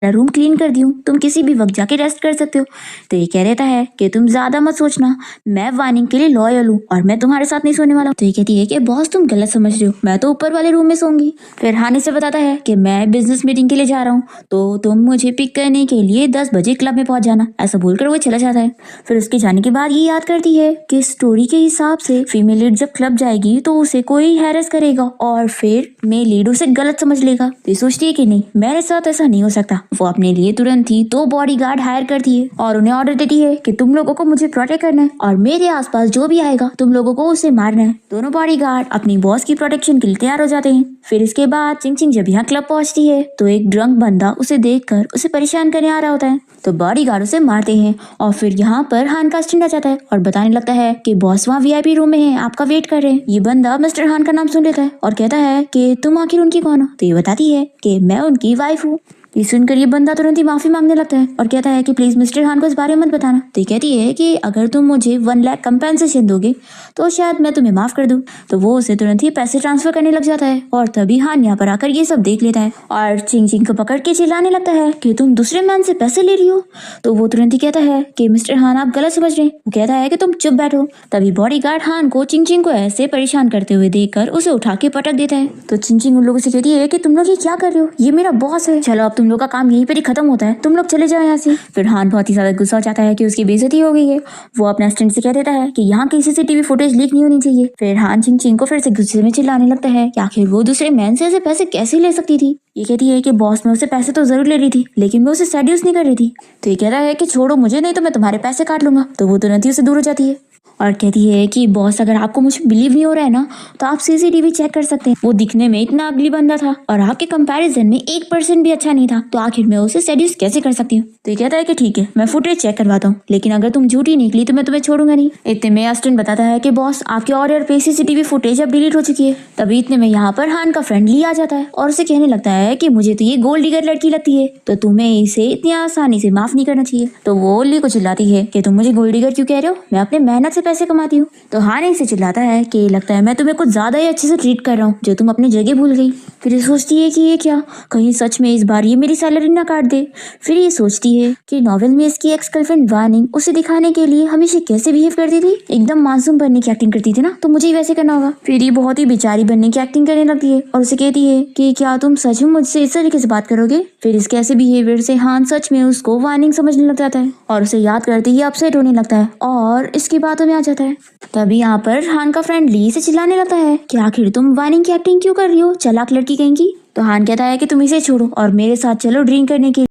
Room clean कर दी हूँ, तुम किसी भी वक्त जाके रेस्ट कर सकते हो। तो ये कह रहता है कि तुम ज्यादा मत सोचना, मैं वार्निंग के लिए लॉयल हूँ और मैं तुम्हारे साथ नहीं सोने वाला हूँ। तो ये कहती है कि बॉस तुम गलत समझ रहे हो, मैं तो ऊपर वाले रूम में सोऊंगी। फिर हानि से बताता है कि मैं बिजनेस मीटिंग के लिए जा रहा हूँ, तो तुम मुझे पिक करने के लिए 10 बजे क्लब में पहुंच जाना। ऐसा बोलकर वो चला जाता है। फिर उसके जाने के बाद ये याद करती है कि स्टोरी के हिसाब से फीमेल लीड जब क्लब जाएगी तो उसे कोई हैरेस करेगा और फिर मेल लीड उसे गलत समझ लेगा। तो सोचती है कि नहीं, मेरे साथ ऐसा नहीं हो सकता। वो अपने लिए तुरंत ही 2 बॉडीगार्ड हायर करती है और उन्हें ऑर्डर देती है कि तुम लोगों को मुझे प्रोटेक्ट करना है और मेरे आसपास जो भी आएगा तुम लोगों को उसे मारना है। दोनों बॉडीगार्ड अपनी बॉस की प्रोटेक्शन के लिए तैयार हो जाते हैं। फिर इसके बाद चिंग चिंग जब यहाँ क्लब पहुंचती है तो एक ड्रंक बंदा उसे देखकर उसे परेशान करने आ रहा होता है, तो बॉडीगार्ड उसे मारते हैं और फिर यहाँ पर हान का स्टैंड आ जाता है और बताने लगता है कि बॉस वहाँ वीआईपी रूम में है, आपका वेट कर रहे हैं। ये बंदा मिस्टर हान का नाम सुन लेता है और कहता है कि तुम आखिर उनकी कौन हो। तो ये बताती है कि मैं उनकी वाइफ हूँ। ये सुनकर ये बंदा तुरंत ही माफी मांगने लगता है और कहता है कि प्लीज मिस्टर हान को इस बारे में मत बताना। तो ये कहती है कि अगर तुम मुझे 1 लाख कंपेंसेशन दोगे तो शायद मैं तुम्हें माफ कर दूं। तो वो उसे तुरंत ही पैसे ट्रांसफर करने लग जाता है और तभी हान यहाँ पर आकर ये सब देख लेता है और चिंग चिंग को पकड़ के चिल्लाने लगता है कि तुम दूसरे मैन से पैसे ले रही हो। तो वो तुरंत ही कहता है कि मिस्टर हान आप गलत समझ रहे हैं। वो कहता है कि तुम चुप बैठो। तभी बॉडीगार्ड हान को चिंग चिंग को ऐसे परेशान करते हुए देखकर उसे उठा के पटक देता है। तो चिंग चिंग उन लोगों से कहती है कि तुम लोग ये क्या कर रहे हो, ये मेरा बॉस है, चलो अब तुम लोग का काम यहीं पर ही खत्म होता है, तुम लोग चले जाओ यहाँ से। फिर हान बहुत ही ज्यादा गुस्सा हो जाता है कि उसकी बेइज्जती हो गई है। वो अपने असिस्टेंट से कह देता है कि यहाँ की सीसीटीवी फुटेज लीक नहीं होनी चाहिए। फिर हान चिंग चिंग को फिर से गुस्से में चिल्लाने लगता है कि आखिर वो दूसरे मैन से ऐसे पैसे कैसे ले सकती थी। ये कहती है कि बॉस में उसे पैसे तो जरूर ले रही थी लेकिन मैं उसे सेड्यूस नहीं कर रही थी। तो ये कहता है कि छोड़ो मुझे, नहीं तो मैं तुम्हारे पैसे काट लूंगा। तो वो तुरंत ही उसे दूर हो जाती है और कहती है कि बॉस अगर आपको मुझे बिलीव नहीं हो रहा है ना तो आप सीसीटीवी चेक कर सकते हैं। वो दिखने में इतना अगली बंदा था और आपके कंपैरिजन में 1% भी अच्छा नहीं था, तो आखिर मैं उसे सेड्यूस कैसे कर सकती हूँ। तो ये कहता है कि ठीक है मैं फुटेज चेक करवाता हूँ, लेकिन अगर तुम झूठी निकली तो मैं तुम्हें छोड़ूंगा नहीं। इतने में अस्टन बताता है कि बॉस आपके ऑर्डर पे सीसीटीवी फुटेज अब डिलीट हो चुकी है। तभी इतने में यहाँ पर हान का फ्रेंड ली आ जाता है और उसे कहने लगता है कि मुझे तो ये गोल्ड डिगर लड़की लगती है, तो तुम्हें इसे इतनी आसानी से माफ नहीं करना चाहिए। तो वो ली को चिल्लाती है कि तुम मुझे गोल्ड डिगर क्यों कह रहे हो, मैं अपने मेहनत से पैसे कमाती हूँ। तो हानि से चिल्लाता है कि लगता है मैं तुम्हें कुछ ज्यादा ही अच्छे से ट्रीट कर रहा हूँ जो तुम अपनी जगह भूल गई। फिर ये सोचती है कि ये क्या, कहीं सच में इस बार ये मेरी सैलरी ना काट दे। फिर ये सोचती है कि नॉवेल में इसकी एक्स गर्लफ्रेंड वार्निंग उसे दिखाने के लिए हमेशा कैसे बिहेव करती थी, एकदम मासूम बनने की एक्टिंग करती थी ना, तो मुझे ही वैसे करना होगा। फिर ये बहुत ही बेचारी बनने की एक्टिंग करने लगती है और उसे कहती है कि क्या तुम सच में मुझसे इस तरीके से बात करोगे। फिर इसके ऐसे बिहेवियर से हान सच में उसको वार्निंग समझने लग जाता है और उसे याद करते ही अपसेट होने लगता है और इसकी बातों में आ जाता है। तभी यहाँ पर हान का फ्रेंड ली से चिल्लाने लगता है कि आखिर तुम वार्निंग की एक्टिंग क्यों कर रही हो, चालाक लड़की कहेंगी। तो हान कहता है कि तुम इसे छोड़ो और मेरे साथ चलो ड्रिंक करने के